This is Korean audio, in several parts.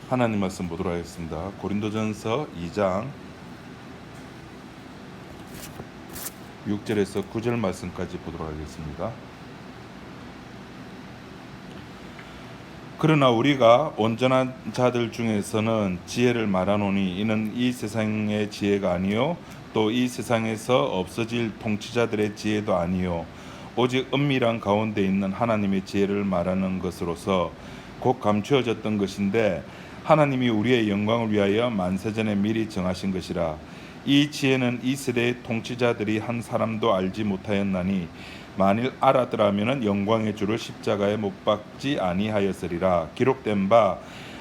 하나님 말씀 보도록 하겠습니다. 고린도전서 2장 6절에서 9절 말씀까지 보도록 하겠습니다. 그러나 우리가 온전한 자들 중에서는 지혜를 말하노니 이는 이 세상의 지혜가 아니요 또 이 세상에서 없어질 통치자들의 지혜도 아니요 오직 은밀한 가운데 있는 하나님의 지혜를 말하는 것으로서 곧 감추어졌던 것인데 하나님이 우리의 영광을 위하여 만세전에 미리 정하신 것이라. 이 지혜는 이 세대의 통치자들이 한 사람도 알지 못하였나니 만일 알았더라면 영광의 주를 십자가에 못 박지 아니하였으리라. 기록된 바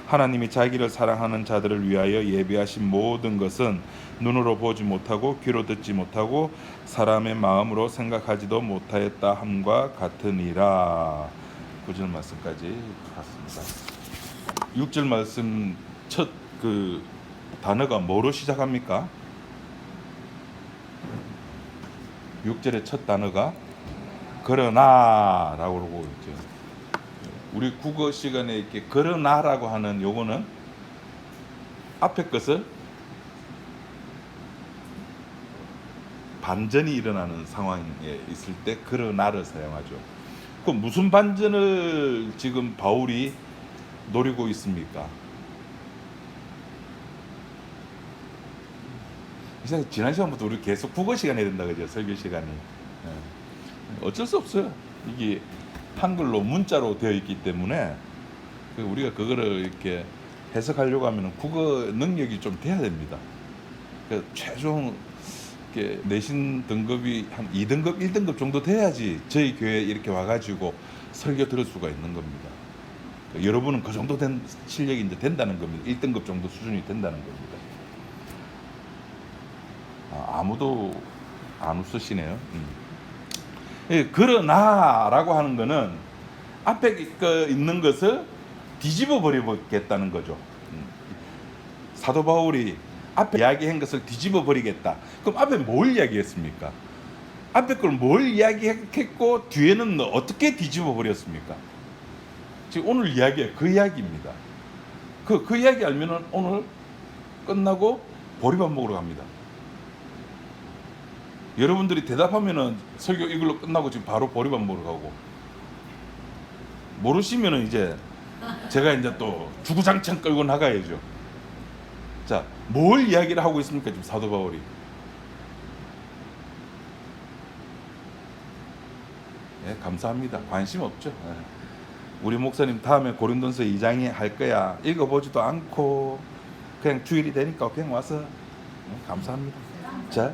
하나님이 자기를 사랑하는 자들을 위하여 예비하신 모든 것은 눈으로 보지 못하고 귀로 듣지 못하고 사람의 마음으로 생각하지도 못하였다 함과 같으니라. 9절 말씀까지 봤습니다. 6절 말씀 첫 그 단어가 뭐로 시작합니까? 6절의 첫 단어가 그러나라고 그러고 있죠. 우리 국어 시간에 이렇게 그러나라고 하는 요거는 앞에 것을 반전이 일어나는 상황에 있을 때 그러나를 사용하죠. 그 무슨 반전을 지금 바울이 노리고 있습니까? 지난 시간부터 우리 계속 국어 시간 해야 된다 그죠? 설교 시간이. 어쩔 수 없어요. 이게 한글로 문자로 되어 있기 때문에 우리가 그거를 이렇게 해석하려고 하면 국어 능력이 좀 돼야 됩니다. 최종 이렇게 내신 등급이 한 2등급, 1등급 정도 돼야지 저희 교회에 이렇게 와가지고 설교 들을 수가 있는 겁니다. 여러분은 그 정도 된 실력이 이제 된다는 겁니다. 1등급 정도 수준이 된다는 겁니다. 아무도 안 웃으시네요. 그러나라고 하는 거는 앞에 있는 것을 뒤집어 버리겠다는 거죠. 사도 바울이 앞에 이야기한 것을 뒤집어 버리겠다. 그럼 앞에 뭘 이야기했습니까? 앞에 걸 뭘 이야기했고 뒤에는 어떻게 뒤집어 버렸습니까? 지금 오늘 이야기가 그 이야기입니다. 그 이야기 알면은 오늘 끝나고 보리밥 먹으러 갑니다. 여러분들이 대답하면은 설교 이걸로 끝나고 지금 바로 보리밥 먹으러 가고, 모르시면은 이제 제가 이제 또 주구장창 끌고 나가야죠. 자, 뭘 이야기를 하고 있습니까? 지금 사도 바울이. 예, 감사합니다. 관심 없죠. 예. 우리 목사님 다음에 고린도서 2장에 할 거야. 읽어보지도 않고 그냥 주일이 되니까 그냥 와서. 예, 감사합니다. 자,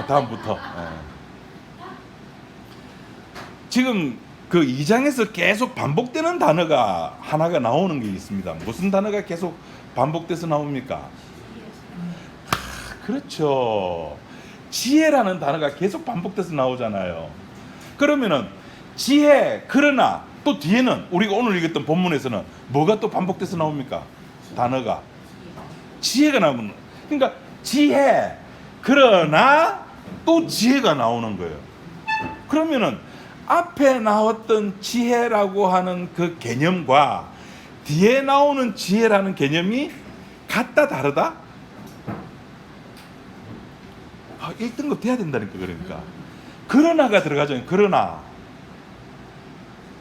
다음부터. 지금 그 2장에서 계속 반복되는 단어가 하나가 나오는 게 있습니다. 무슨 단어가 계속 반복돼서 나옵니까? 그렇죠. 지혜라는 단어가 계속 반복돼서 나오잖아요. 그러면은 지혜, 그러나 또 뒤에는 우리가 오늘 읽었던 본문에서는 뭐가 또 반복돼서 나옵니까? 단어가 지혜가 나오는. 그러니까 지혜, 그러나 또 지혜가 나오는 거예요. 그러면은 앞에 나왔던 지혜라고 하는 그 개념과 뒤에 나오는 지혜라는 개념이 같다 다르다? 1등급 돼야 된다니까. 그러니까 그러나가 들어가죠.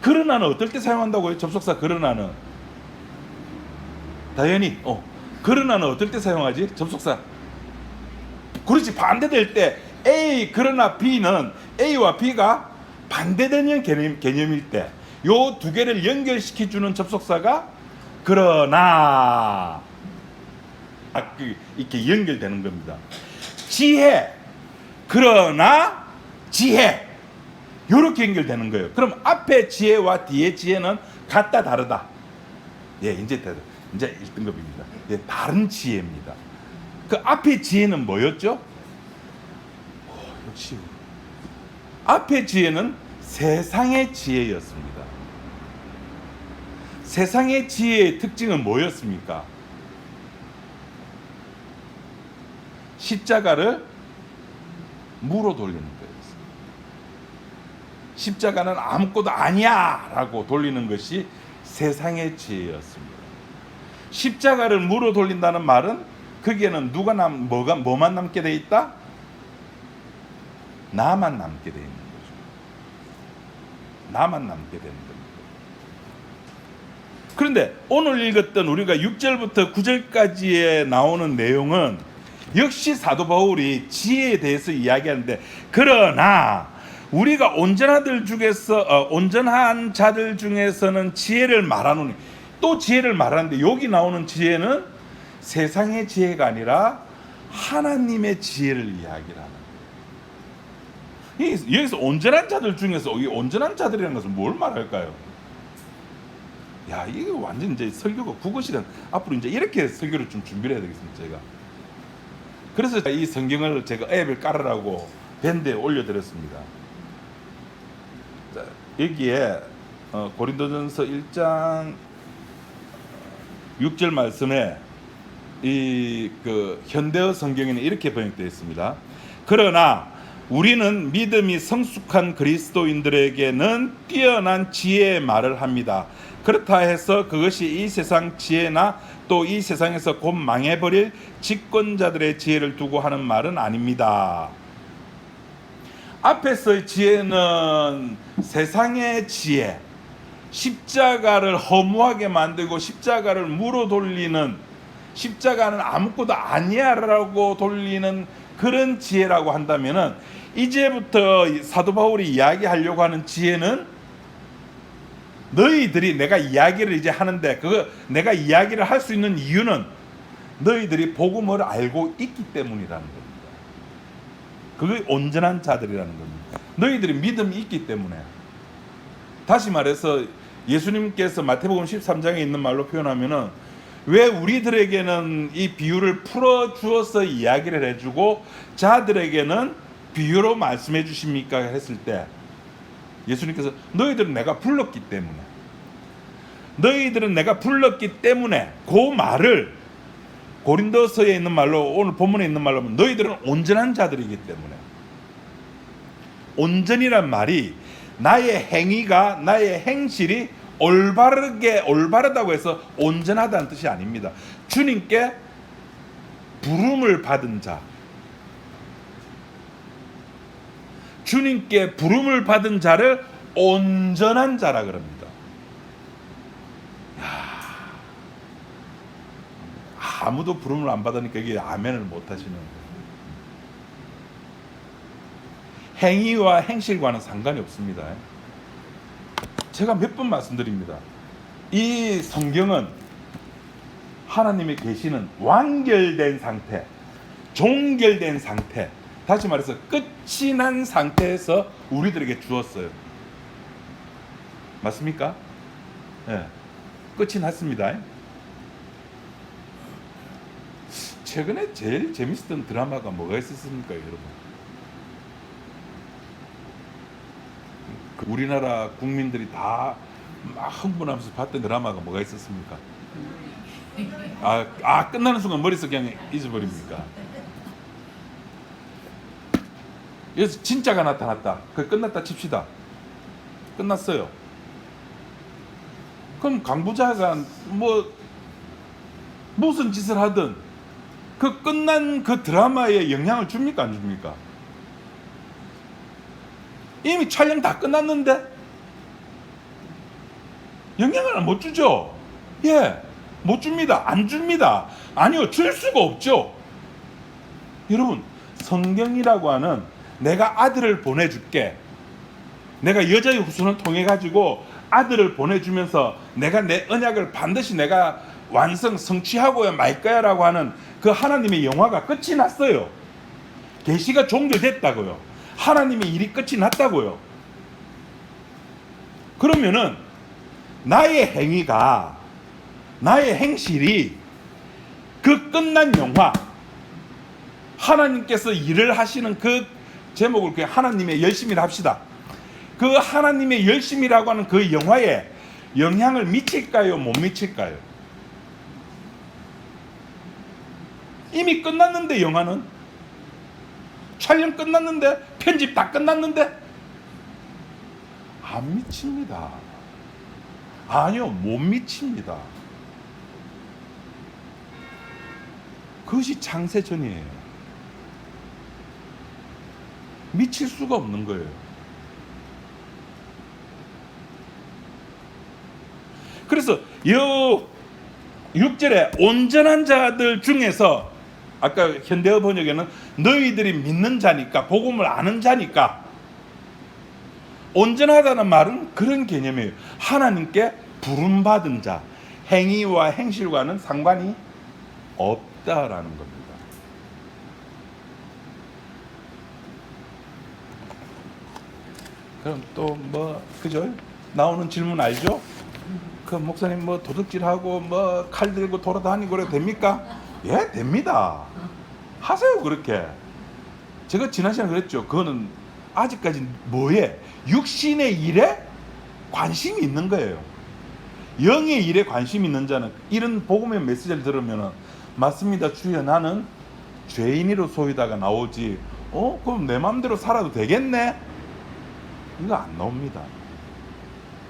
그러나는 어떨 때 사용한다고요? 접속사 그러나는 다현이 그러나는 어떨 때 사용하지? 접속사. 그렇지. 반대될 때 A 그러나 B는 A와 B가 반대되는 개념일 때 요 두 개를 연결시켜주는 접속사가 그러나 이렇게 연결되는 겁니다. 지혜, 그러나 지혜, 요렇게 연결되는 거예요. 그럼 앞에 지혜와 뒤에 지혜는 같다 다르다? 예, 이제 1등급입니다. 예, 다른 지혜입니다. 그 앞에 지혜는 뭐였죠? 역시 앞에 지혜는 세상의 지혜였습니다. 세상의 지혜의 특징은 뭐였습니까? 십자가를 무로 돌리는 거였어요. 십자가는 아무것도 아니야 라고 돌리는 것이 세상의 지혜였습니다. 십자가를 무로 돌린다는 말은 거기에는 뭐만 남게 돼 있다? 나만 남게 돼 있는 거죠. 나만 남게 되는 겁니다. 그런데 오늘 읽었던 우리가 6절부터 9절까지에 나오는 내용은 역시 사도 바울이 지혜에 대해서 이야기하는데, 그러나 우리가 온전한 자들 중에서는 지혜를 말하노니, 또 지혜를 말하는데 여기 나오는 지혜는 세상의 지혜가 아니라 하나님의 지혜를 이야기를 하는 거예요. 여기서 온전한 자들 중에서, 이 온전한 자들이라는 것은 뭘 말할까요? 야, 이게 완전 이제 설교가 국어 시간 앞으로 이제 이렇게 설교를 좀 준비를 해야 되겠습니다, 제가. 그래서 이 성경을 제가 앱을 깔으라고 밴드에 올려드렸습니다. 자, 여기에 고린도전서 1장 6절 말씀에 그 현대어 성경에는 이렇게 번역되어 있습니다. 그러나 우리는 믿음이 성숙한 그리스도인들에게는 뛰어난 지혜의 말을 합니다. 그렇다 해서 그것이 이 세상 지혜나 또 이 세상에서 곧 망해버릴 집권자들의 지혜를 두고 하는 말은 아닙니다. 앞에서의 지혜는 세상의 지혜, 십자가를 허무하게 만들고 십자가를 무로 돌리는, 십자가는 아무것도 아니야라고 돌리는 그런 지혜라고 한다면은, 이제부터 사도 바울이 이야기하려고 하는 지혜는 너희들이, 내가 이야기를 이제 하는데, 내가 이야기를 할 수 있는 이유는 너희들이 복음을 알고 있기 때문이라는 겁니다. 그게 온전한 자들이라는 겁니다. 너희들이 믿음이 있기 때문에. 다시 말해서 예수님께서 마태복음 13장에 있는 말로 표현하면은, 왜 우리들에게는 이 비유를 풀어 주어서 이야기를 해주고 자들에게는 비유로 말씀해 주십니까 했을 때, 예수님께서 너희들은 내가 불렀기 때문에 그 말을 고린도서에 있는 말로, 오늘 본문에 있는 말로 하면 너희들은 온전한 자들이기 때문에, 온전이란 말이 나의 행위가, 나의 행실이 올바르다고 해서 온전하다는 뜻이 아닙니다. 주님께 부름을 받은 자, 주님께 부름을 받은 자를 온전한 자라 그럽니다. 아무도 부름을 안 받으니까 이게 아멘을 못 하시는 거예요. 행위와 행실과는 상관이 없습니다. 제가 몇 번 말씀드립니다. 이 성경은 하나님이 계시는 완결된 상태, 종결된 상태, 다시 말해서 끝이 난 상태에서 우리들에게 주었어요. 맞습니까? 네. 끝이 났습니다. 최근에 제일 재밌었던 드라마가 뭐가 있었습니까, 여러분? 우리나라 국민들이 다 막 흥분하면서 봤던 드라마가 뭐가 있었습니까? 끝나는 순간 머릿속 그냥 잊어버립니까? 여기서 진짜가 나타났다. 그 끝났다 칩시다. 끝났어요. 그럼 강부자가 무슨 짓을 하든 그 끝난 그 드라마에 영향을 줍니까, 안 줍니까? 이미 촬영 다 끝났는데 영향을 못 주죠. 예, 못 줍니다. 안 줍니다. 아니요, 줄 수가 없죠. 여러분, 성경이라고 하는 내가 아들을 보내줄게, 내가 여자의 후손을 통해 가지고 아들을 보내주면서 내가 내 언약을 반드시 내가 성취하고야 말 거야 라고 하는 그 하나님의 영화가 끝이 났어요. 계시가 종료됐다고요. 하나님의 일이 끝이 났다고요. 그러면은 나의 행위가, 나의 행실이 그 끝난 영화, 하나님께서 일을 하시는 그 제목을 그냥 하나님의 열심이라 합시다. 그 하나님의 열심이라고 하는 그 영화에 영향을 미칠까요, 못 미칠까요? 이미 끝났는데, 영화는 촬영 끝났는데, 편집 다 끝났는데 안 미칩니다. 아니요, 못 미칩니다. 그것이 창세전이에요. 미칠 수가 없는 거예요. 그래서 요 6절에 온전한 자들 중에서, 아까 현대어 번역에는 너희들이 믿는 자니까, 복음을 아는 자니까, 온전하다는 말은 그런 개념이에요. 하나님께 부름받은 자, 행위와 행실과는 상관이 없다라는 겁니다. 그럼 또 뭐 그죠? 나오는 질문 알죠? 그 목사님 뭐 도둑질하고 뭐 칼 들고 돌아다니고 그래도 됩니까? 예, 됩니다. 하세요 그렇게. 제가 지난 시간에 그랬죠. 그거는 아직까지 뭐에? 육신의 일에 관심이 있는 거예요. 영의 일에 관심이 있는 자는 이런 복음의 메시지를 들으면 맞습니다 주여, 나는 죄인으로소이다가 나오지, 그럼 내 마음대로 살아도 되겠네? 이거 안 나옵니다.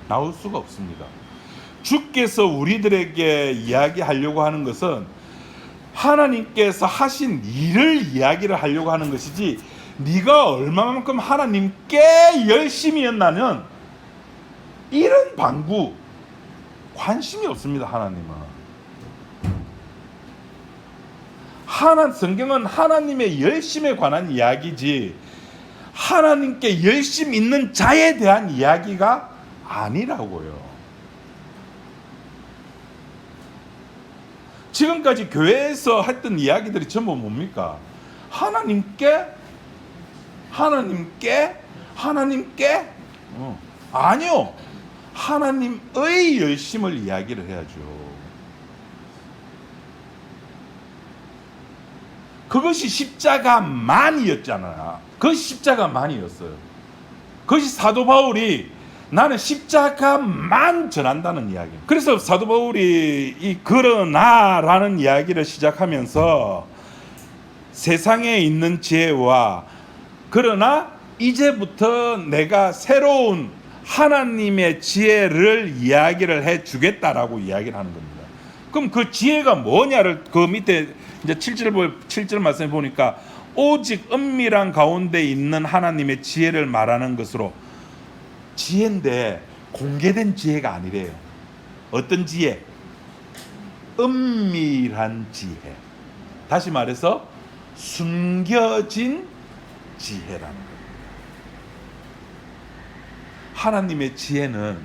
나올 수가 없습니다. 주께서 우리들에게 이야기하려고 하는 것은 하나님께서 하신 일을 이야기를 하려고 하는 것이지, 네가 얼마만큼 하나님께 열심히 했나면 이런 방구 관심이 없습니다. 성경은 하나님의 열심에 관한 이야기지 하나님께 열심 있는 자에 대한 이야기가 아니라고요. 지금까지 교회에서 했던 이야기들이 전부 뭡니까? 하나님께 아니요, 하나님의 열심을 이야기를 해야죠. 그것이 십자가만이었잖아요. 그것이 십자가만이었어요. 그것이 사도 바울이 나는 십자가만 전한다는 이야기. 그래서 사도 바울이 이 그러나라는 이야기를 시작하면서 세상에 있는 지혜와, 그러나 이제부터 내가 새로운 하나님의 지혜를 이야기를 해 주겠다라고 이야기를 하는 겁니다. 그럼 그 지혜가 뭐냐를 그 밑에 이제 7절 말씀해 보니까, 오직 은밀한 가운데 있는 하나님의 지혜를 말하는 것으로, 지혜인데 공개된 지혜가 아니래요. 어떤 지혜? 은밀한 지혜. 다시 말해서 숨겨진 지혜라는 거예요. 하나님의 지혜는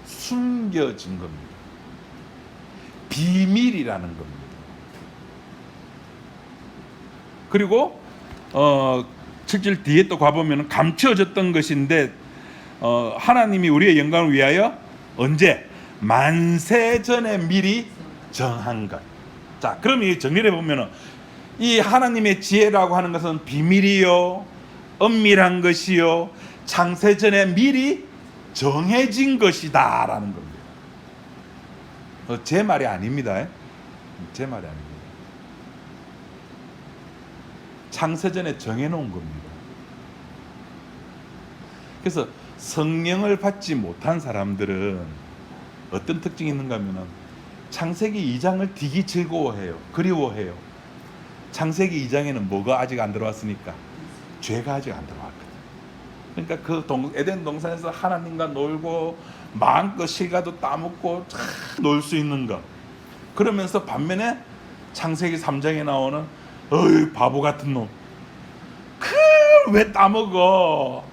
숨겨진 겁니다. 비밀이라는 겁니다. 그리고 7절 뒤에 또 가보면 감추어졌던 것인데, 하나님이 우리의 영광을 위하여 언제? 만세전에 미리 정한 것. 자, 그럼 이 정리를 해보면, 이 하나님의 지혜라고 하는 것은 비밀이요, 은밀한 것이요, 창세전에 미리 정해진 것이다 라는 겁니다. 제 말이 아닙니다. 제 말이 아닙니다. 창세전에 정해놓은 겁니다. 그래서 성령을 받지 못한 사람들은 어떤 특징이 있는가 하면, 창세기 2장을 되게 즐거워해요. 그리워해요. 창세기 2장에는 뭐가 아직 안 들어왔으니까? 죄가 아직 안 들어왔거든. 그러니까 그 에덴 동산에서 하나님과 놀고 마음껏 실과도 따먹고 놀 수 있는 것. 그러면서 반면에 창세기 3장에 나오는 어이 바보 같은 놈, 그걸 왜 따먹어?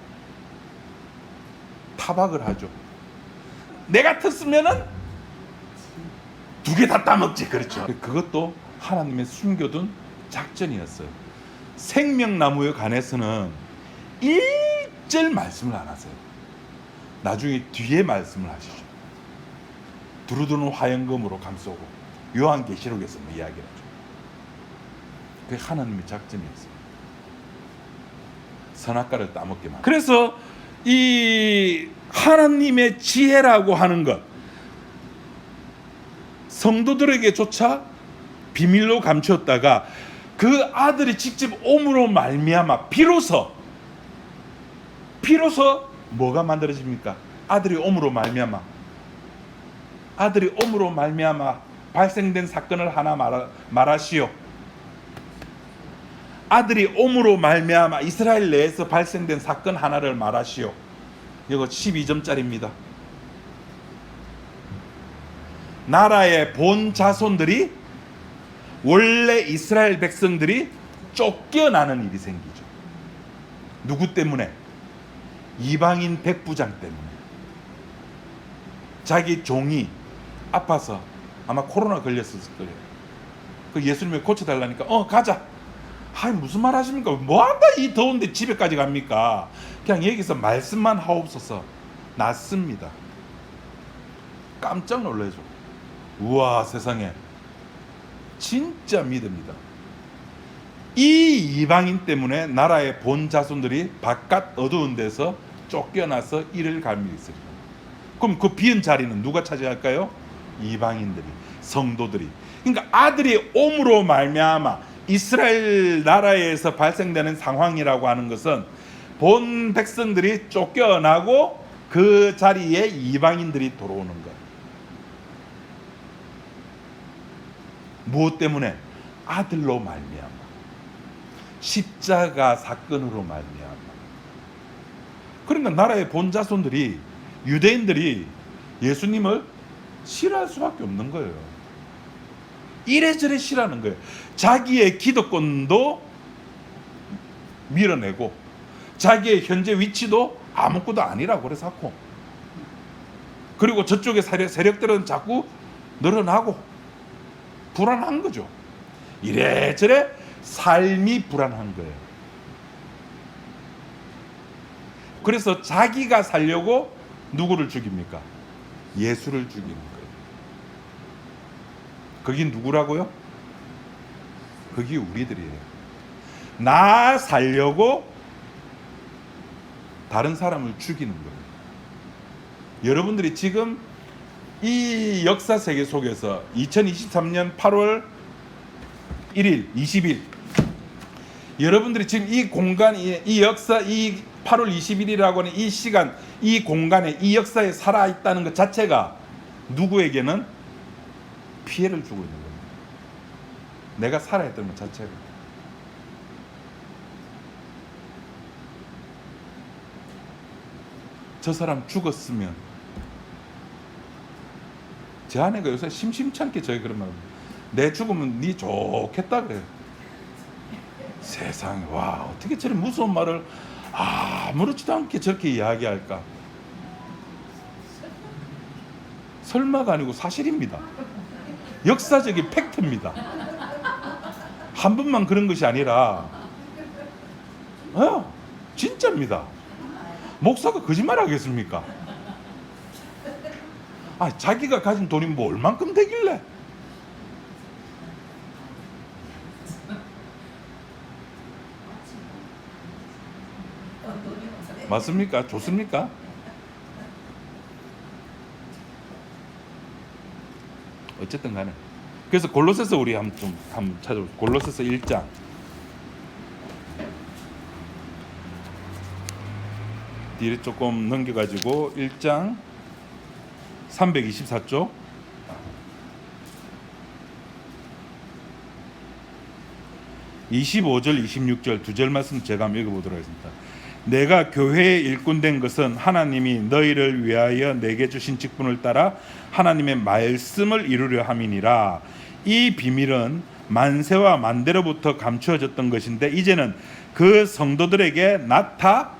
타박을 하죠. 내 같았으면은 2개 다 따먹지. 그렇죠. 그것도 하나님의 숨겨둔 작전이었어요. 생명나무에 관해서는 1절 말씀을 안 하세요. 나중에 뒤에 말씀을 하시죠. 두루두루 화영금으로 감싸고 요한계시록에서 뭐 이야기를 하죠. 그게 하나님의 작전이었어요. 선악과를 따먹게 만들어. 그래서 이 하나님의 지혜라고 하는 것, 성도들에게조차 비밀로 감추었다가 그 아들이 직접 옴으로 말미암아 비로소 뭐가 만들어집니까? 아들이 옴으로 말미암아 발생된 사건을 하나 말하시오. 아들이 옴으로 말미암아 이스라엘 내에서 발생된 사건 하나를 말하시오. 이거 12점짜리입니다. 나라의 본 자손들이, 원래 이스라엘 백성들이 쫓겨나는 일이 생기죠. 누구 때문에? 이방인 백부장 때문에. 자기 종이 아파서 아마 코로나 걸렸을 거예요. 그 예수님이 고쳐달라니까 가자. 아이 무슨 말 하십니까? 뭐한다 이 더운데 집에까지 갑니까? 그냥 여기서 말씀만 하옵소서. 낫습니다. 깜짝 놀라죠. 우와 세상에, 진짜 믿습니다. 이 이방인 때문에 나라의 본 자손들이 바깥 어두운 데서 쫓겨나서 이를 갈미 있으리라. 그럼 그 비은 자리는 누가 차지할까요? 이방인들이, 성도들이. 그러니까 아들이 옴으로 말미암아 이스라엘 나라에서 발생되는 상황이라고 하는 것은 본 백성들이 쫓겨나고 그 자리에 이방인들이 들어오는 거예요. 무엇 때문에? 아들로 말미암아, 십자가 사건으로 말미암아. 그러니까 나라의 본 자손들이, 유대인들이 예수님을 싫어할 수밖에 없는 거예요. 이래저래 싫어하는 거예요. 자기의 기득권도 밀어내고 자기의 현재 위치도 아무것도 아니라고 그래서 하고, 그리고 저쪽의 세력들은 자꾸 늘어나고 불안한 거죠. 이래저래 삶이 불안한 거예요. 그래서 자기가 살려고 누구를 죽입니까? 예수를 죽이는 거예요. 그게 누구라고요? 그게 우리들이에요. 나 살려고 다른 사람을 죽이는 거예요. 여러분들이 지금 이 역사 세계 속에서 2023년 8월 1일, 20일, 여러분들이 지금 이 공간, 이 역사, 이 8월 20일이라고 하는 이 시간, 이 공간에, 이 역사에 살아있다는 것 자체가 누구에게는 피해를 주고 있는 겁니다. 내가 살아있다는 것 자체가. 저 사람 죽었으면, 제 아내가 요새 심심치 않게 저희 그런 말을, 내 죽으면 네 좋겠다 그래요. 세상에, 와, 어떻게 저런 무서운 말을 아무렇지도 않게 저렇게 이야기할까? 설마가 아니고 사실입니다. 역사적인 팩트입니다. 한 번만 그런 것이 아니라 진짜입니다. 목사가 거짓말 하겠습니까? 자기가 가진 돈이 뭐 얼만큼 되길래? 맞습니까? 좋습니까? 어쨌든 간에, 그래서 골로새서 우리 한번 찾아보죠. 골로새서 1장. 뒤를 조금 넘겨가지고 1장 324쪽. (25절) (26절) 두 절 말씀 제가 한번 읽어보도록 하겠습니다. 내가 교회의 일꾼 된 것은 하나님이 너희를 위하여 내게 주신 직분을 따라 하나님의 말씀을 이루려 함이니라. 이 비밀은 만세와 만대로부터 감추어졌던 것인데 이제는 그 성도들에게 나타났고,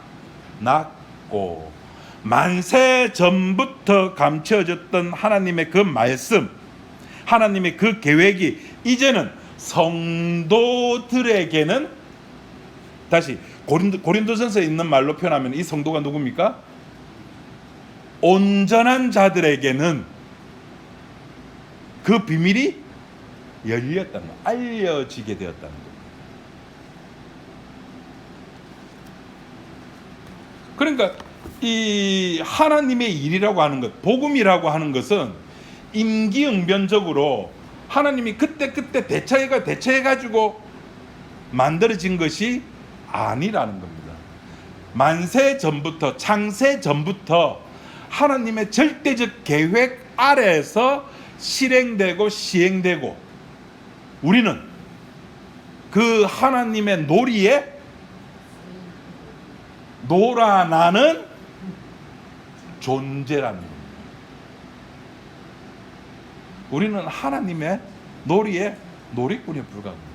만세 전부터 감추어졌던 하나님의 그 말씀, 하나님의 그 계획이 이제는 성도들에게는, 다시 고린도전서에 있는 말로 표현하면 이 성도가 누굽니까? 온전한 자들에게는 그 비밀이 열렸다는 거, 알려지게 되었다는 거. 그러니까 이 하나님의 일이라고 하는 것, 복음이라고 하는 것은 임기응변적으로 하나님이 그때 대처해가지고 만들어진 것이 아니라는 겁니다. 만세 전부터, 창세 전부터 하나님의 절대적 계획 아래에서 실행되고 시행되고, 우리는 그 하나님의 놀이에 놀아나는 존재라는 겁니다. 우리는 하나님의 놀이에 놀이꾼에 불과합니다.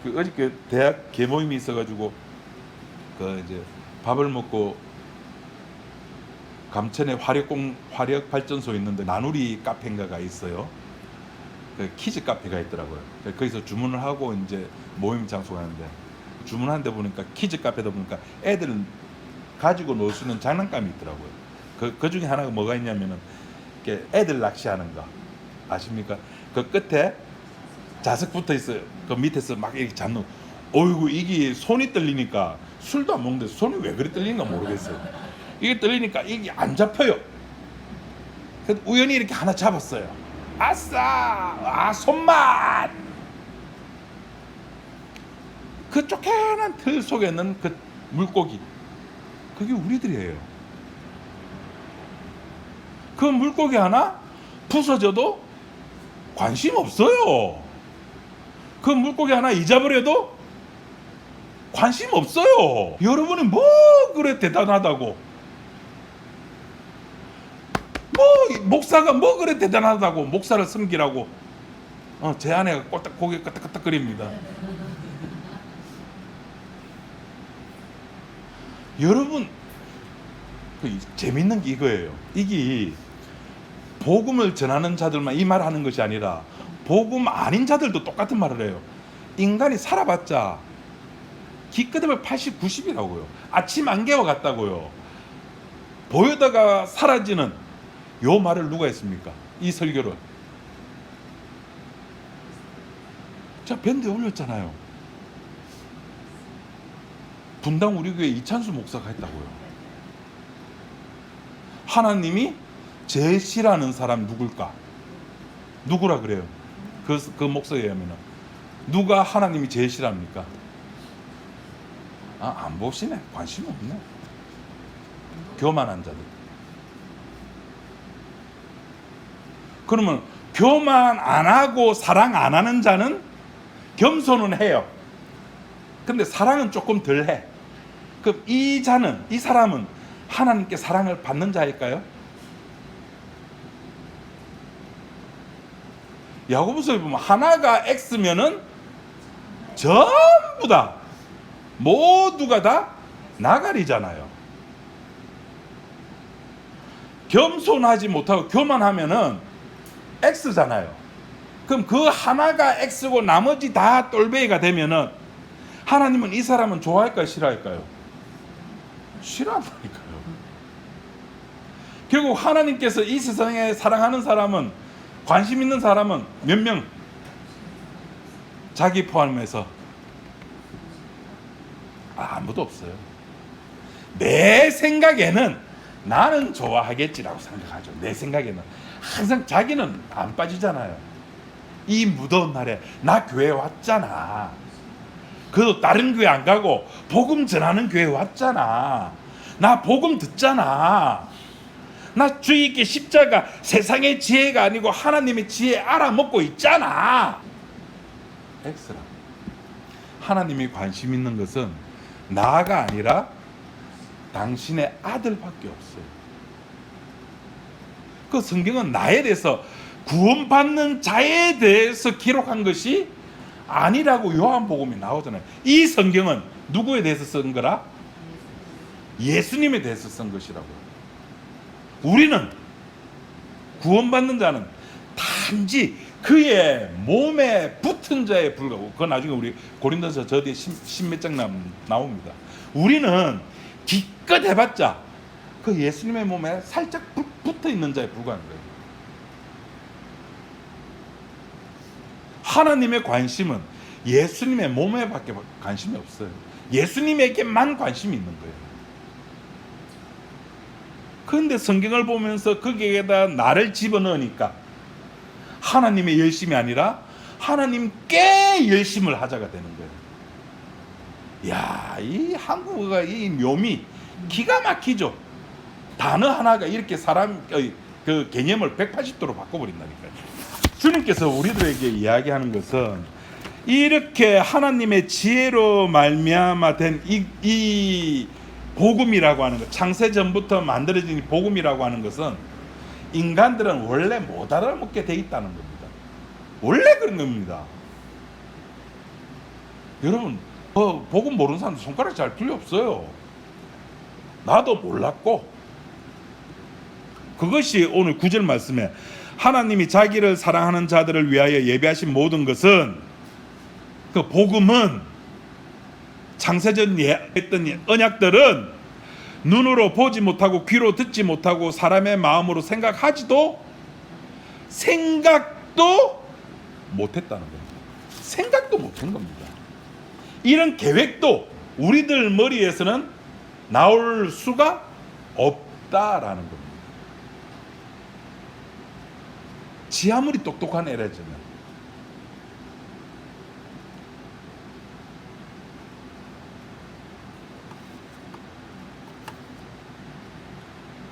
어저께 대학 개모임이 있어가지고 이제 밥을 먹고 감천에 화력 발전소 있는데 나누리 카페인가가 있어요. 키즈 카페가 있더라고요. 거기서 주문을 하고 이제 모임 장소가 하는데, 주문하는데 보니까 키즈 카페다 보니까 애들 가지고 놀 수 있는 장난감이 있더라고요. 그 중에 하나가 뭐가 있냐면은 애들 낚시하는 거 아십니까? 그 끝에 자석 붙어 있어요. 그 밑에서 막 이렇게 잡는. 어이구, 이게 손이 떨리니까, 술도 안 먹는데 손이 왜 그리 떨리는가 모르겠어요. 이게 떨리니까 이게 안 잡혀요. 그래서 우연히 이렇게 하나 잡았어요. 아싸! 손맛! 그 쪼개난 틀 속에 있는 그 물고기, 그게 우리들이에요. 그 물고기 하나 부서져도 관심 없어요. 그 물고기 하나 잊어버려도 관심 없어요. 여러분이 뭐 그래 대단하다고, 목사가 뭐 그래 대단하다고, 목사를 섬기라고. 제 아내가 고개 끄덕끄덕거립니다. 여러분, 재밌는 게 이거예요. 이게 복음을 전하는 자들만 이 말을 하는 것이 아니라 복음 아닌 자들도 똑같은 말을 해요. 인간이 살아봤자 기껏해면 80, 90이라고요. 아침 안개와 같다고요. 보여다가 사라지는 요 말을 누가 했습니까? 이 설교를 제가 밴드에 올렸잖아요. 분당 우리 교회 이찬수 목사가 했다고요. 하나님이 제일 싫어하는 사람 누굴까? 누구라 그래요? 그 목사에 의하면 누가 하나님이 제일 싫어합니까? 안 보시네. 관심 없네. 교만한 자들. 그러면 교만 안 하고 사랑 안 하는 자는 겸손은 해요. 근데 사랑은 조금 덜 해. 그럼 이 사람은 하나님께 사랑을 받는 자일까요? 야고보서에 보면 하나가 X면은 전부 다 모두가 다 나가리잖아요. 겸손하지 못하고 교만하면은 X잖아요. 그럼 그 하나가 X고 나머지 다 똘베이가 되면은 하나님은 이 사람은 좋아할까요? 싫어할까요? 싫어한다니까요. 결국 하나님께서 이 세상에 사랑하는 사람은, 관심 있는 사람은 몇 명? 자기 포함해서 아무도 없어요. 내 생각에는 나는 좋아하겠지라고 생각하죠. 내 생각에는 항상 자기는 안 빠지잖아요. 이 무더운 날에 나 교회 왔잖아. 그래도 다른 교회 안 가고 복음 전하는 교회 왔잖아. 나 복음 듣잖아. 나 주의 있게 십자가 세상의 지혜가 아니고 하나님의 지혜 알아먹고 있잖아. 엑스라. 하나님이 관심 있는 것은 나가 아니라 당신의 아들밖에 없어요. 그 성경은 나에 대해서, 구원받는 자에 대해서 기록한 것이 아니라고 요한복음이 나오잖아요. 이 성경은 누구에 대해서 쓴 거라? 예수님에 대해서 쓴 것이라고요. 우리는, 구원받는 자는 단지 그의 몸에 붙은 자에 불과하고, 그건 나중에 우리 고린도서 저 뒤에 십몇 장 나옵니다. 우리는 기껏 해봤자 그 예수님의 몸에 살짝 붙어 있는 자에 불과한 거예요. 하나님의 관심은 예수님의 몸에밖에 관심이 없어요. 예수님에게만 관심이 있는 거예요. 그런데 성경을 보면서 거기에다 나를 집어넣으니까 하나님의 열심이 아니라 하나님께 열심을 하자가 되는 거예요. 야, 이 한국어가 이 묘미 기가 막히죠. 단어 하나가 이렇게 사람의 그 개념을 180도로 바꿔버린다니까요. 주님께서 우리들에게 이야기하는 것은 이렇게 하나님의 지혜로 말미암아 된 이 복음이라고 하는 것, 창세 전부터 만들어진 복음이라고 하는 것은 인간들은 원래 못 알아먹게 돼 있다는 겁니다. 원래 그런 겁니다. 여러분, 복음 모르는 사람들 손가락 잘 필요 없어요. 나도 몰랐고. 그것이 오늘 9절 말씀에 하나님이 자기를 사랑하는 자들을 위하여 예비하신 모든 것은, 그 복음은, 창세전 했던 언약들은 눈으로 보지 못하고 귀로 듣지 못하고 사람의 마음으로 생각도 못했다는 겁니다. 생각도 못한 겁니다. 이런 계획도 우리들 머리에서는 나올 수가 없다라는 겁니다. 지 아무리 똑똑한 애라지만.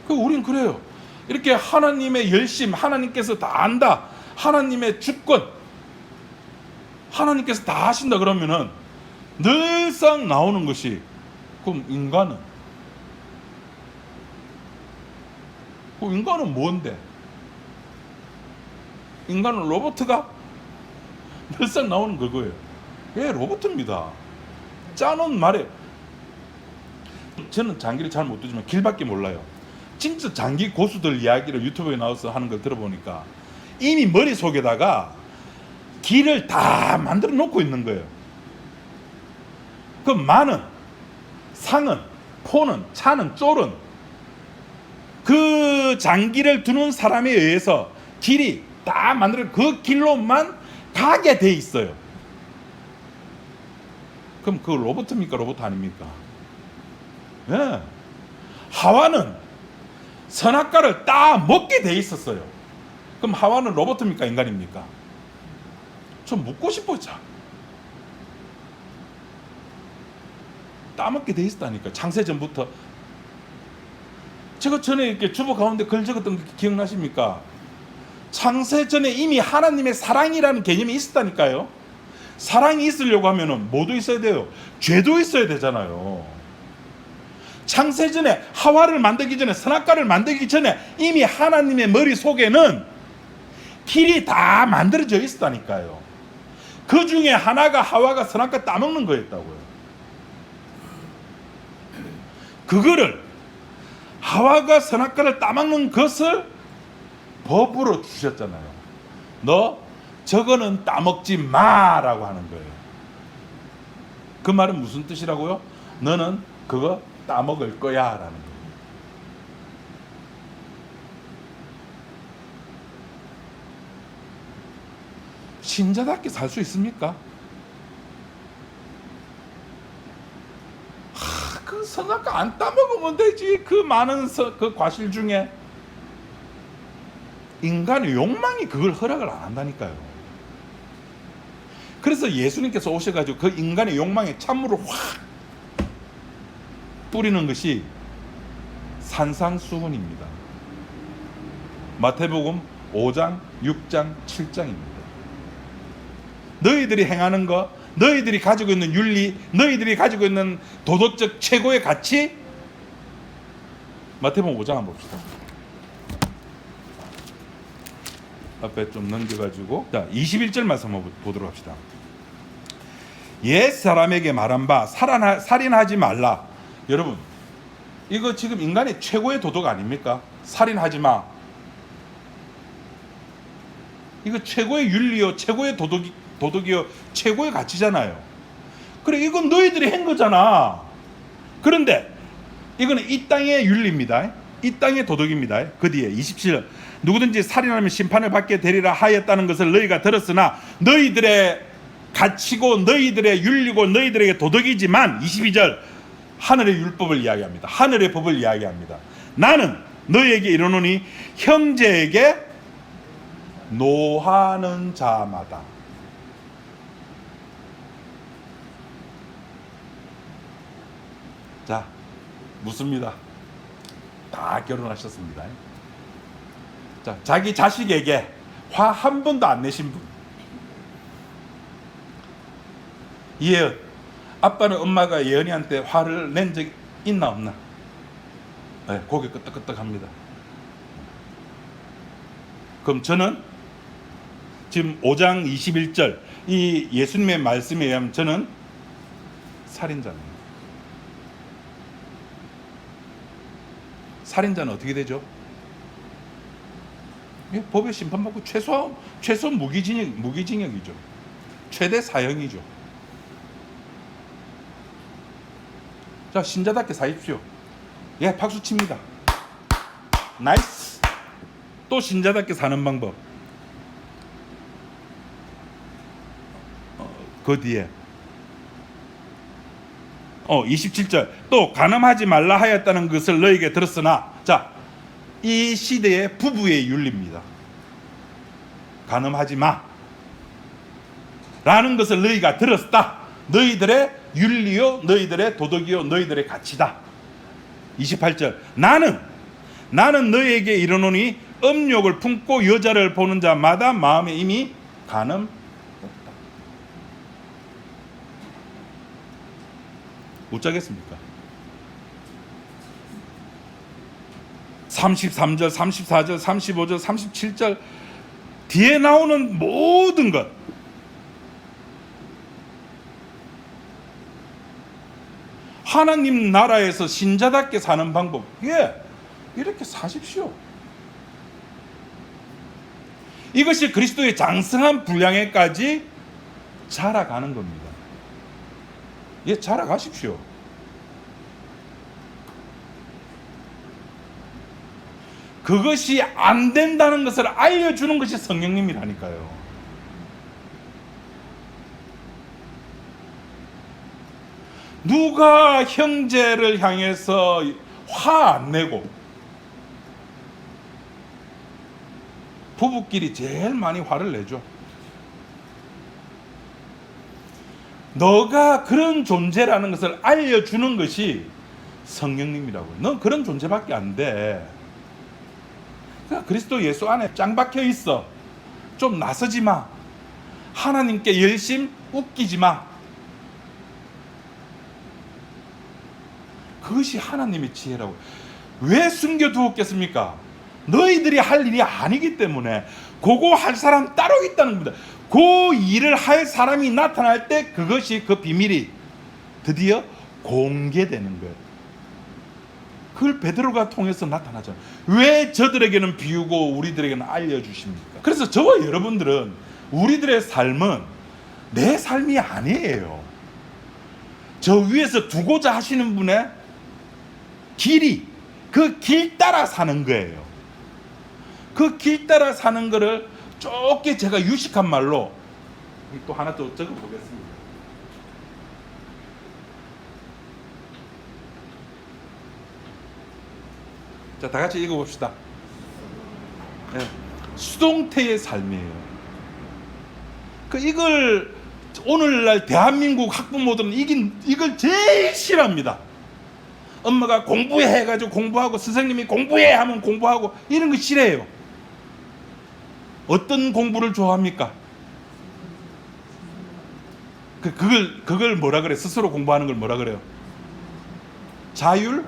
우린 그래요. 이렇게 하나님의 열심, 하나님께서 다 안다, 하나님의 주권, 하나님께서 다 하신다 그러면은 늘상 나오는 것이, 그럼 인간은 뭔데? 인간은 로봇가 늘상 나오는 그거예요. 예, 로봇입니다. 짜놓은 말에, 저는 장기를 잘 못 두지만 길밖에 몰라요. 진짜 장기 고수들 이야기를 유튜브에 나와서 하는 걸 들어보니까 이미 머릿속에다가 길을 다 만들어 놓고 있는 거예요. 그 마는, 상은, 포는, 차는, 쫄은 그 장기를 두는 사람에 의해서 길이 다 만들어 그 길로만 가게 돼 있어요. 그럼 그 로봇입니까? 로봇 아닙니까? 예. 하와는 선악과를 다 먹게 돼 있었어요. 그럼 하와는 로봇입니까? 인간입니까? 좀 묻고 싶어져. 따먹게 돼 있었다니까. 창세전부터. 제가 전에 이렇게 주보 가운데 글 적었던 거 기억나십니까? 창세전에 이미 하나님의 사랑이라는 개념이 있었다니까요. 사랑이 있으려고 하면은 뭐도 있어야 돼요? 죄도 있어야 되잖아요. 창세전에 하와를 만들기 전에, 선악과를 만들기 전에 이미 하나님의 머릿속에는 길이 다 만들어져 있었다니까요. 그 중에 하나가 하와가 선악과 따먹는 거였다고요. 그거를, 하와가 선악과를 따먹는 것을 법으로 주셨잖아요. 너 저거는 따먹지 마라고 하는 거예요. 그 말은 무슨 뜻이라고요? 너는 그거 따먹을 거야 라는 거예요. 신자답게 살 수 있습니까? 그 선악과 안 따먹으면 되지. 그 많은 그 과실 중에. 인간의 욕망이 그걸 허락을 안 한다니까요. 그래서 예수님께서 오셔가지고 그 인간의 욕망에 찬물을 확 뿌리는 것이 산상수훈입니다. 마태복음 5장, 6장, 7장입니다. 너희들이 행하는 것, 너희들이 가지고 있는 윤리, 너희들이 가지고 있는 도덕적 최고의 가치. 마태복음 5장 한번 봅시다. 앞에 좀 넘겨가지고, 자 21절 말씀 한번 보도록 합시다. 옛 사람에게 말한 바 살인하지 말라. 여러분, 이거 지금 인간의 최고의 도덕 아닙니까? 살인하지 마. 이거 최고의 윤리요, 최고의 도덕이요, 최고의 가치잖아요. 그래, 이건 너희들이 한 거잖아. 그런데 이거는 이 땅의 윤리입니다. 이 땅의 도덕입니다. 그 뒤에 27절, 누구든지 살인하면 심판을 받게 되리라 하였다는 것을 너희가 들었으나 너희들의 가치고 너희들의 윤리고 너희들에게 도덕이지만, 22절, 하늘의 율법을 이야기합니다. 하늘의 법을 이야기합니다. 나는 너희에게 이르노니 형제에게 노하는 자마다. 자, 묻습니다. 다 결혼하셨습니다. 자, 자기 자식에게 화 한 번도 안 내신 분. 예언. 아빠는 엄마가 예언이한테 화를 낸 적 있나 없나? 네, 고개 끄덕끄덕합니다. 그럼 저는 지금 5장 21절 이 예수님의 말씀에 의하면 저는 살인자입니다. 살인자는 어떻게 되죠? 법에 심판받고 최소 무기징역이죠. 최대 사형이죠. 자, 신자답게 사십시오. 예, 박수 칩니다. 나이스. 또 신자답게 사는 방법. 그 뒤에 27절 또 간음하지 말라 하였다는 것을 너희에게 들었으나, 자, 이 시대의 부부의 윤리입니다. 간음하지 마 라는 것을 너희가 들었다. 너희들의 윤리요, 너희들의 도덕이요, 너희들의 가치다. 28절 나는 너희에게 이르노니 음욕을 품고 여자를 보는 자마다 마음에 이미 간음 어쩌겠습니까? 33절, 34절, 35절, 37절 뒤에 나오는 모든 것 하나님 나라에서 신자답게 사는 방법, 예, 이렇게 사십시오. 이것이 그리스도의 장성한 분량에까지 자라가는 겁니다. 예, 자라가십시오. 그것이 안 된다는 것을 알려주는 것이 성령님이라니까요. 누가 형제를 향해서 화 안 내고, 부부끼리 제일 많이 화를 내죠. 너가 그런 존재라는 것을 알려주는 것이 성령님이라고요. 넌 그런 존재밖에 안 돼. 그러니까 그리스도 예수 안에 짱 박혀 있어. 좀 나서지 마. 하나님께 열심 웃기지 마. 그것이 하나님의 지혜라고. 왜 숨겨두었겠습니까? 너희들이 할 일이 아니기 때문에. 그거 할 사람 따로 있다는 겁니다. 그 일을 할 사람이 나타날 때 그것이, 그 비밀이 드디어 공개되는 거예요. 그걸 베드로가 통해서 나타나잖아요. 왜 저들에게는 비우고 우리들에게는 알려주십니까? 그래서 저와 여러분들은 우리들의 삶은 내 삶이 아니에요. 저 위에서 두고자 하시는 분의 길이, 그 길 따라 사는 거예요. 그 길 따라 사는 거를 좁게 제가 유식한 말로 또 하나 또 적어 보겠습니다. 자, 다 같이 읽어봅시다. 네. 수동태의 삶이에요. 이걸 오늘날 대한민국 학부모들은 이걸 제일 싫어합니다. 엄마가 공부해 해가지고 공부하고, 선생님이 공부해 하면 공부하고, 이런 거 싫어해요. 어떤 공부를 좋아합니까? 그걸 뭐라 그래? 스스로 공부하는 걸 뭐라 그래요? 자율?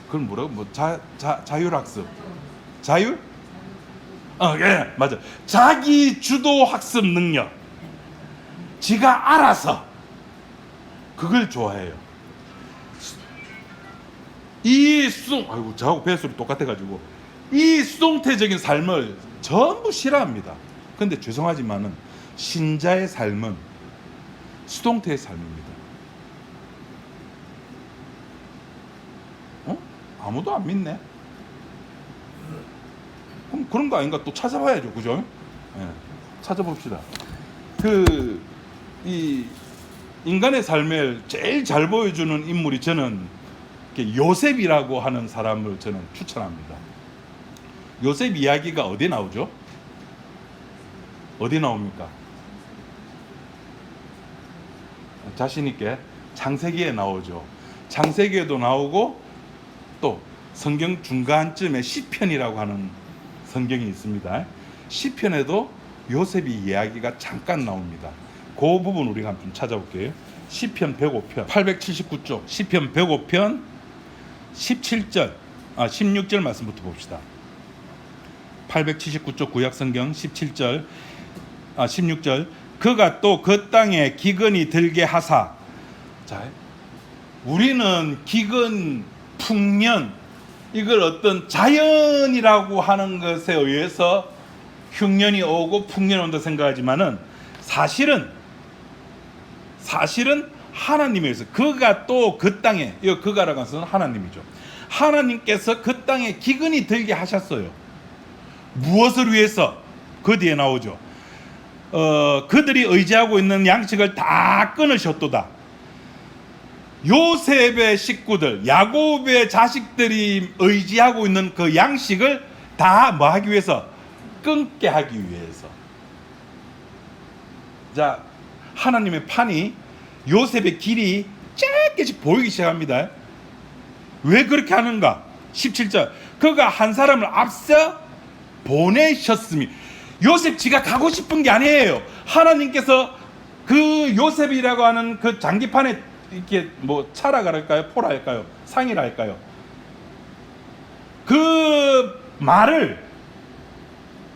그걸 뭐라고? 자율학습. 자율? 예, 맞아. 자기 주도 학습 능력. 지가 알아서. 그걸 좋아해요. 저하고 배수로 똑같아가지고 이 수동태적인 삶을 전부 싫어합니다. 그런데 죄송하지만은 신자의 삶은 수동태의 삶입니다. 아무도 안 믿네. 그럼 그런 거 아닌가 또 찾아봐야죠, 그죠? 네, 찾아봅시다. 이 인간의 삶을 제일 잘 보여주는 인물이 저는 요셉이라고 하는 사람을 저는 추천합니다. 요셉 이야기가 어디 나오죠? 어디 나옵니까? 자신 있게 창세기에 나오죠. 창세기에도 나오고 또 성경 중간쯤에 시편이라고 하는 성경이 있습니다. 시편에도 요셉이 이야기가 잠깐 나옵니다. 그 부분 우리가 한번 찾아볼게요. 시편 105편 879쪽 시편 105편 16절 말씀부터 봅시다. 879쪽 구약성경 16절 그가 또 그 땅에 기근이 들게 하사. 자, 우리는 기근, 풍년 이걸 어떤 자연이라고 하는 것에 의해서 흉년이 오고 풍년이 온다 생각하지만은 사실은 하나님에 의해서 그가 또 그 땅에, 이 그가라고 해서는 하나님이죠. 하나님께서 그 땅에 기근이 들게 하셨어요. 무엇을 위해서? 그 뒤에 나오죠. 그들이 의지하고 있는 양식을 다 끊으셨도다. 요셉의 식구들, 야곱의 자식들이 의지하고 있는 그 양식을 다 뭐 하기 위해서? 끊게 하기 위해서. 자, 하나님의 판이 요셉의 길이 짧게씩 보이기 시작합니다. 왜 그렇게 하는가? 17절 그가 한 사람을 앞서 보내셨으니. 요셉 지가 가고 싶은 게 아니에요. 하나님께서 그 요셉이라고 하는 그 장기판에 이렇게 뭐 차라가 할까요? 포라 할까요? 상이라 할까요? 그 말을,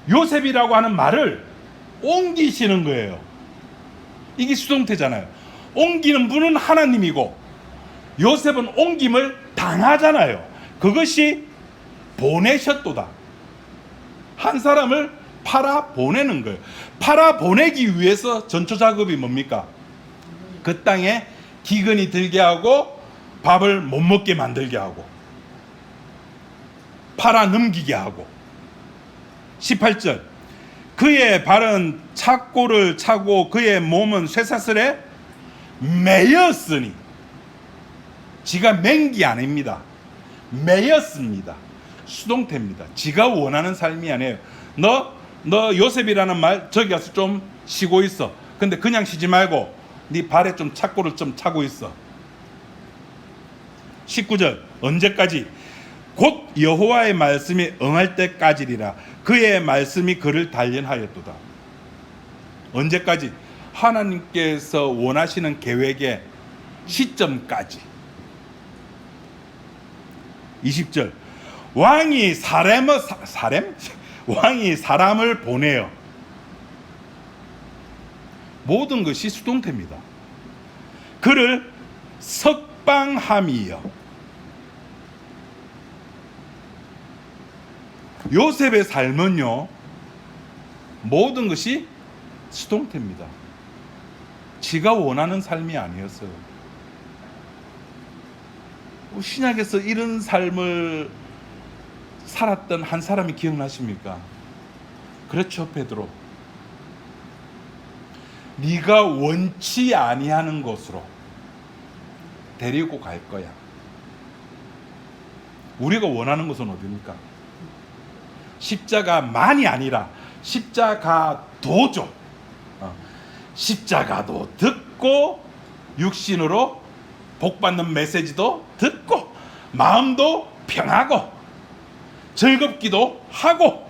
요셉이라고 하는 말을 옮기시는 거예요. 이게 수동태잖아요. 옮기는 분은 하나님이고 요셉은 옮김을 당하잖아요. 그것이 보내셨도다. 한 사람을 팔아 보내는 거예요. 팔아 보내기 위해서 전초 작업이 뭡니까? 그 땅에 기근이 들게 하고 밥을 못 먹게 만들게 하고 팔아 넘기게 하고. 18절 그의 발은 착고를 차고 그의 몸은 쇠사슬에 매였으니. 지가 맨 게 아닙니다. 매였습니다. 수동태입니다. 지가 원하는 삶이 아니에요. 너 요셉이라는 말 저기 가서 좀 쉬고 있어. 근데 그냥 쉬지 말고 네 발에 좀 착고를 좀 차고 있어. 19절 언제까지? 곧 여호와의 말씀이 응할 때까지리라. 그의 말씀이 그를 단련하였도다. 언제까지? 하나님께서 원하시는 계획의 시점까지. 20절 왕이 왕이 사람을 보내요. 모든 것이 수동태입니다. 그를 석방함이요. 요셉의 삶은요, 모든 것이 수동태입니다. 지가 원하는 삶이 아니었어요. 신약에서 이런 삶을 살았던 한 사람이 기억나십니까? 그렇죠, 베드로. 네가 원치 아니하는 곳으로 데리고 갈 거야. 우리가 원하는 것은 어디입니까? 십자가만이 아니라 십자가도죠. 십자가도 듣고 육신으로 복받는 메시지도 듣고 마음도 평하고 즐겁기도 하고.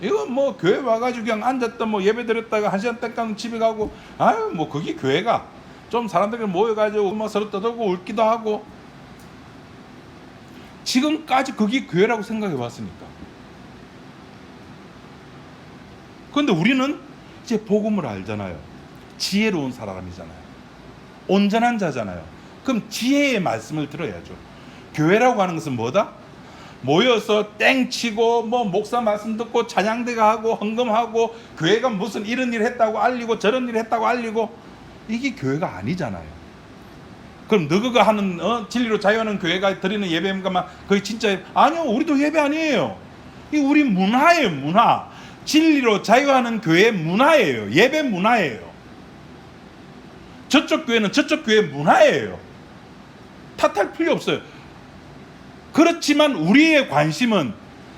이거 뭐 교회 와가지고 그냥 앉았다 뭐 예배 드렸다가 한 시간 땡깡 집에 가고, 아유 뭐 그게 교회가. 좀 사람들이 모여가지고 뭐 서로 떠들고 울기도 하고. 지금까지 그게 교회라고 생각해 봤으니까. 그런데 우리는 이제 복음을 알잖아요. 지혜로운 사람이잖아요. 온전한 자잖아요. 그럼 지혜의 말씀을 들어야죠. 교회라고 하는 것은 뭐다? 모여서 땡치고 뭐 목사 말씀 듣고 찬양대가 하고 헌금하고 교회가 무슨 이런 일 했다고 알리고 저런 일 했다고 알리고, 이게 교회가 아니잖아요. 그럼 너가 하는 진리로 자유하는 교회가 드리는 예배인가만 그게 진짜 아니요, 우리도 예배 아니에요. 이 우리 문화예요. 문화. 진리로 자유하는 교회의 문화예요. 예배 문화예요. 저쪽 교회는 저쪽 교회의 문화예요. 탓할 필요 없어요. 그렇지만 우리의 관심은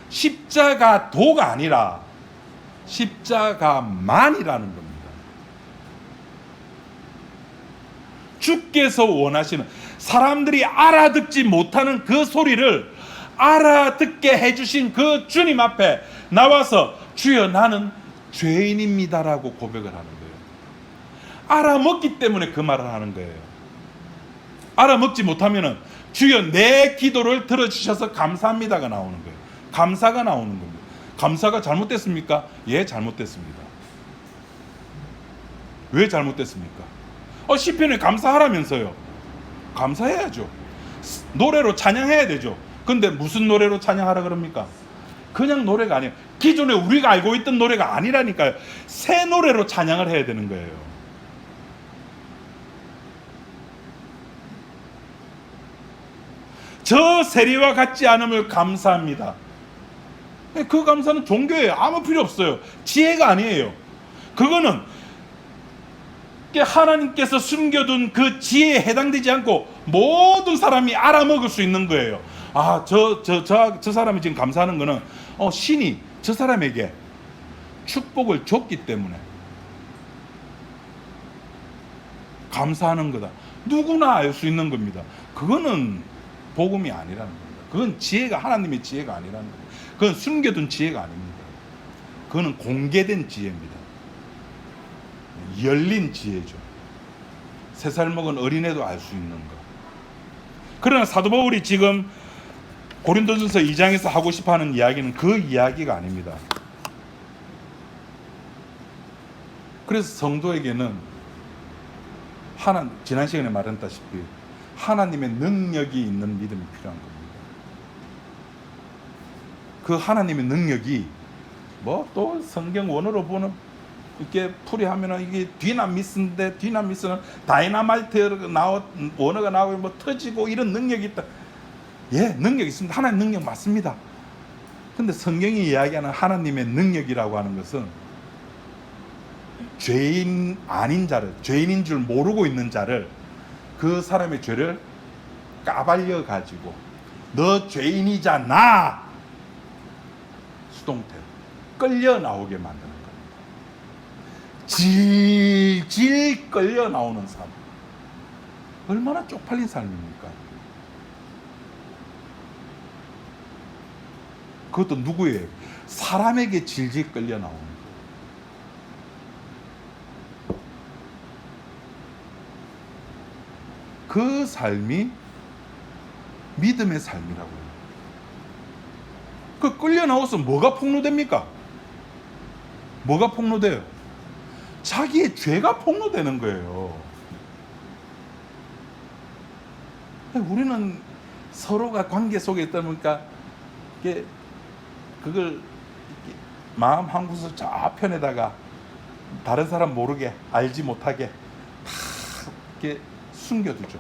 십자가도가 아니라 십자가만이라는 겁니다. 주께서 원하시는, 사람들이 알아듣지 못하는 그 소리를 알아듣게 해주신 그 주님 앞에 나와서 주여 나는 죄인입니다라고 고백을 하는 거예요. 알아먹기 때문에 그 말을 하는 거예요. 알아먹지 못하면은 주여 내 기도를 들어주셔서 감사합니다가 나오는 거예요. 감사가 나오는 겁니다. 감사가 잘못됐습니까? 예, 잘못됐습니다. 왜 잘못됐습니까? 시편에 감사하라면서요. 감사해야죠. 노래로 찬양해야 되죠. 근데 무슨 노래로 찬양하라 그럽니까? 그냥 노래가 아니에요. 기존에 우리가 알고 있던 노래가 아니라니까요. 새 노래로 찬양을 해야 되는 거예요. 저 세리와 같지 않음을 감사합니다. 그 감사는 종교예요. 아무 필요 없어요. 지혜가 아니에요. 그거는 하나님께서 숨겨둔 그 지혜에 해당되지 않고 모든 사람이 알아먹을 수 있는 거예요. 저 사람이 지금 감사하는 거는 신이 저 사람에게 축복을 줬기 때문에 감사하는 거다. 누구나 알 수 있는 겁니다. 그거는 복음이 아니라는 겁니다. 그건 지혜가, 하나님의 지혜가 아니라는 겁니다. 그건 숨겨둔 지혜가 아닙니다. 그거는 공개된 지혜입니다. 열린 지혜죠. 3살 먹은 어린애도 알 수 있는 거. 그러나 사도 바울이 지금 고린도전서 2장에서 하고 싶어하는 이야기는 그 이야기가 아닙니다. 그래서 성도에게는 지난 시간에 말했다시피 하나님의 능력이 있는 믿음이 필요한 겁니다. 그 하나님의 능력이 또 성경 원어로 보는 이렇게 풀이하면은 이게 디나미스인데, 디나미스는 다이나마이트 원어가 나오고 터지고 이런 능력이 있다. 예, 능력이 있습니다. 하나님 능력 맞습니다. 근데 성경이 이야기하는 하나님의 능력이라고 하는 것은 죄인 아닌 자를, 죄인인 줄 모르고 있는 자를, 그 사람의 죄를 까발려 가지고 너 죄인이잖아, 수동태로 끌려 나오게 만드는 겁니다. 질질 끌려 나오는 삶. 얼마나 쪽팔린 삶입니까? 그것도 누구예요? 사람에게 질질 끌려 나오는 거예요. 그 삶이 믿음의 삶이라고요. 그 끌려 나와서 뭐가 폭로됩니까? 뭐가 폭로돼요? 자기의 죄가 폭로되는 거예요. 우리는 서로가 관계 속에 있다 보니까 그걸 마음 한 구석 좌편에다가 다른 사람 모르게, 알지 못하게 다 이렇게 숨겨두죠.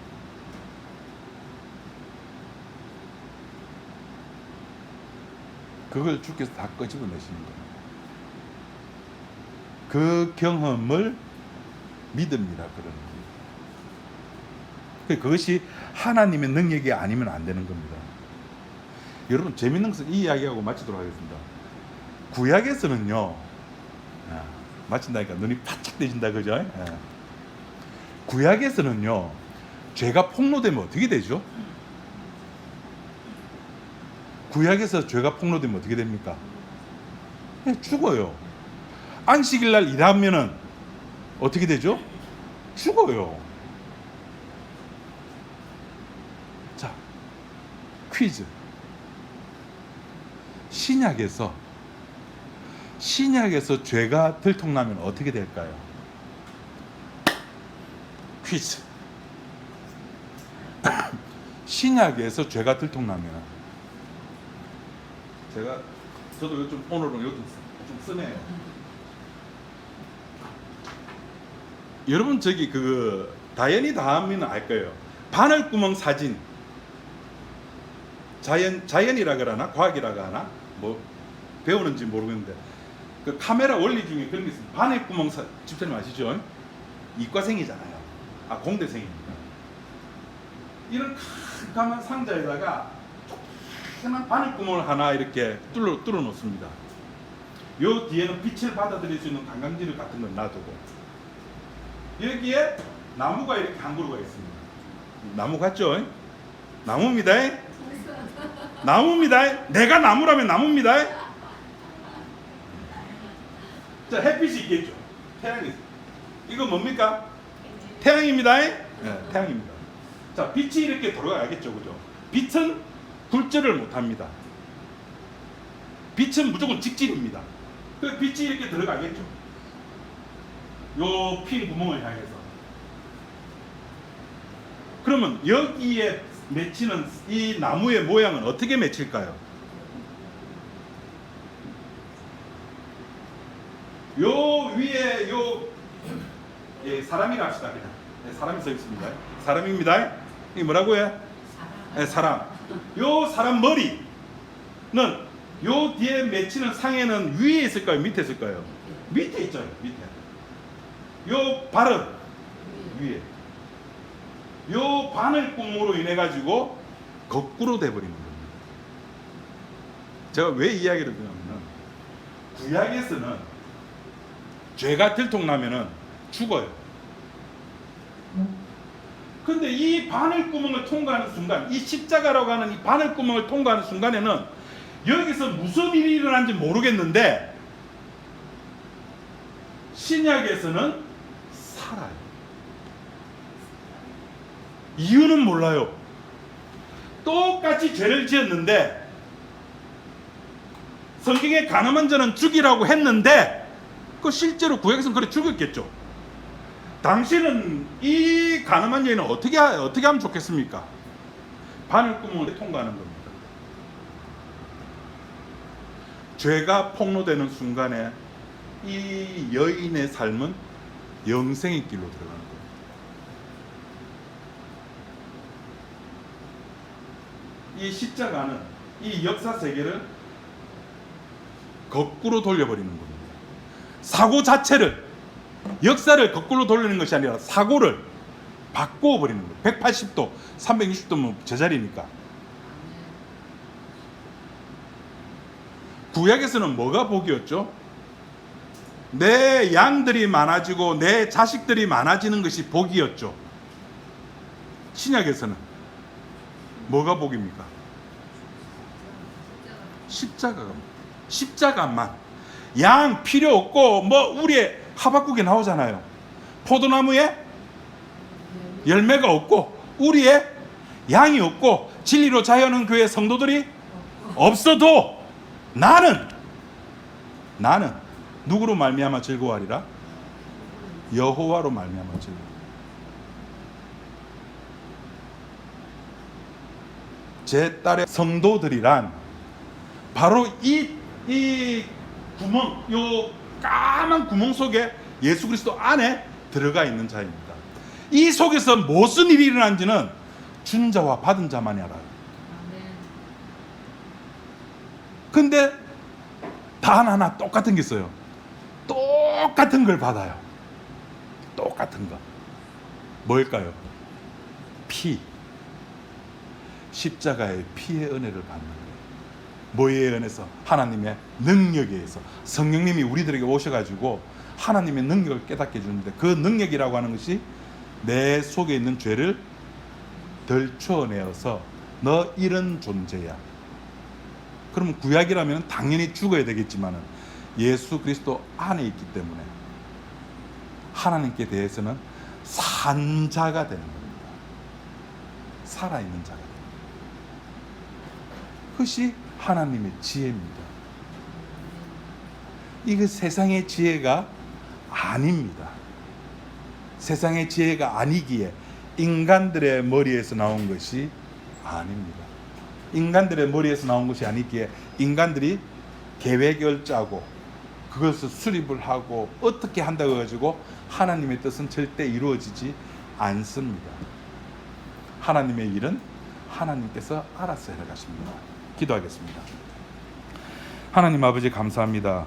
그걸 주께서 다 끄집어내시는 거예요. 그 경험을 믿음이라 그러는 거예요. 그것이 하나님의 능력이 아니면 안 되는 겁니다. 여러분, 재밌는 것은 이 이야기하고 마치도록 하겠습니다. 구약에서는요, 마친다니까 눈이 바짝 떠진다, 그죠? 구약에서는요, 죄가 폭로되면 어떻게 되죠? 구약에서 죄가 폭로되면 어떻게 됩니까? 죽어요. 안식일날 일하면은 어떻게 되죠? 죽어요. 자, 퀴즈. 신약에서 죄가 들통나면 어떻게 될까요? 퀴즈. 신약에서 죄가 들통나면, 저도 요즘 오늘은 요즘 좀 쓰네요. 여러분, 저기 다연이 다하면 알 거예요. 바늘구멍 사진. 자연이라 그러나 과학이라 하나 뭐 배우는지 모르겠는데, 그 카메라 원리 중에 그런 게 있습니다. 바늘구멍 집사님 아시죠? 이과생이잖아요. 공대생입니다. 이런 캄캄한 상자에다가 조그만 바늘구멍을 하나 이렇게 뚫어 놓습니다. 요 뒤에는 빛을 받아들일 수 있는 관광지를 같은 걸 놔두고, 여기에 나무가 이렇게 한 그루가 있습니다. 나무 같죠? 나무입니다. 나무입니다. 내가 나무라면 나무입니다. 자, 햇빛이 있겠죠. 태양이 있어요. 이거 뭡니까? 태양입니다. 네, 태양입니다. 자, 빛이 이렇게 돌아가겠죠, 그죠? 빛은 굴절을 못합니다. 빛은 무조건 직진입니다. 그 빛이 이렇게 들어가겠죠. 요 핀 구멍을 향해서. 그러면 여기에 맺히는 이 나무의 모양은 어떻게 맺힐까요? 요 위에 예, 사람이라 합시다. 그냥 사람이 서 있습니다. 사람입니다. 이 뭐라고요? 사람. 요 사람 머리는 요 뒤에 맺히는 상에는 위에 있을까요? 밑에 있을까요? 밑에 있죠. 밑에. 요 발은 위에. 요 바늘구멍으로 인해 가지고 거꾸로 돼버리는 겁니다. 제가 왜 이야기를 드냐면 구약에서는 죄가 들통나면은 죽어요. 근데 이 바늘구멍을 통과하는 순간, 이 십자가라고 하는 이 바늘구멍을 통과하는 순간에는 여기서 무슨 일이 일어난지 모르겠는데 신약에서는 살아요. 이유는 몰라요. 똑같이 죄를 지었는데 성경에 가늠한 자는 죽이라고 했는데 그 실제로 구약에서는 그래 죽였겠죠. 당신은 이 가늠한 자는 어떻게 하면 좋겠습니까? 바늘구멍을 통과하는 겁니다. 죄가 폭로되는 순간에 이 여인의 삶은 영생의 길로 들어가는 거예요. 이 십자가는 이 역사 세계를 거꾸로 돌려버리는 겁니다. 사고 자체를, 역사를 거꾸로 돌리는 것이 아니라 사고를 바꾸어 버리는 거예요. 180도, 360도면 제자리니까. 구약에서는 뭐가 복이었죠? 내 양들이 많아지고 내 자식들이 많아지는 것이 복이었죠. 신약에서는 뭐가 복입니까? 십자가만. 양 필요 없고 뭐 우리의 하박국에 나오잖아요. 포도나무에 열매가 없고 우리의 양이 없고 진리로 자유하는 교회 성도들이 없어도 나는 누구로 말미암아 즐거워하리라? 여호와로 말미암아 즐거워. 제 딸의 성도들이란 바로 이 구멍, 요 까만 구멍 속에 예수 그리스도 안에 들어가 있는 자입니다. 이 속에서 무슨 일이 일어난지는 준 자와 받은 자만이 알아요. 근데 단 하나 똑같은 게 있어요. 똑같은 걸 받아요. 똑같은 거. 뭘까요? 피. 십자가의 피의 은혜를 받는 거예요. 뭐의 은혜에서? 하나님의 능력에 의해서. 성령님이 우리들에게 오셔가지고 하나님의 능력을 깨닫게 해주는데 그 능력이라고 하는 것이 내 속에 있는 죄를 덜추어내어서 너 이런 존재야. 그러면 구약이라면 당연히 죽어야 되겠지만 예수 그리스도 안에 있기 때문에 하나님께 대해서는 산 자가 되는 겁니다. 살아있는 자가 됩니다. 그것이 하나님의 지혜입니다. 이거 세상의 지혜가 아닙니다. 세상의 지혜가 아니기에 인간들의 머리에서 나온 것이 아닙니다. 인간들의 머리에서 나온 것이 아니기에 인간들이 계획을 짜고 그것을 수립을 하고 어떻게 한다고 해가지고 하나님의 뜻은 절대 이루어지지 않습니다. 하나님의 일은 하나님께서 알아서 해나가십니다. 기도하겠습니다. 하나님 아버지 감사합니다.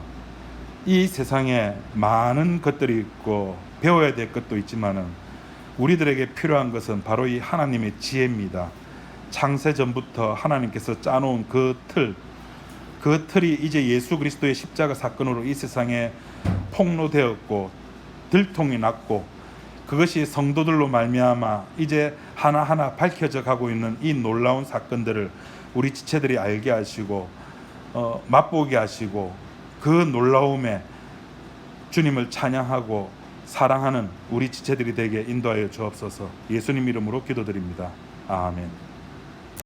이 세상에 많은 것들이 있고 배워야 될 것도 있지만은 우리들에게 필요한 것은 바로 이 하나님의 지혜입니다. 창세 전부터 하나님께서 짜놓은 그 틀이 이제 예수 그리스도의 십자가 사건으로 이 세상에 폭로되었고 들통이 났고 그것이 성도들로 말미암아 이제 하나하나 밝혀져 가고 있는 이 놀라운 사건들을 우리 지체들이 알게 하시고 맛보게 하시고 그 놀라움에 주님을 찬양하고 사랑하는 우리 지체들이 되게 인도하여 주옵소서. 예수님 이름으로 기도드립니다. 아멘.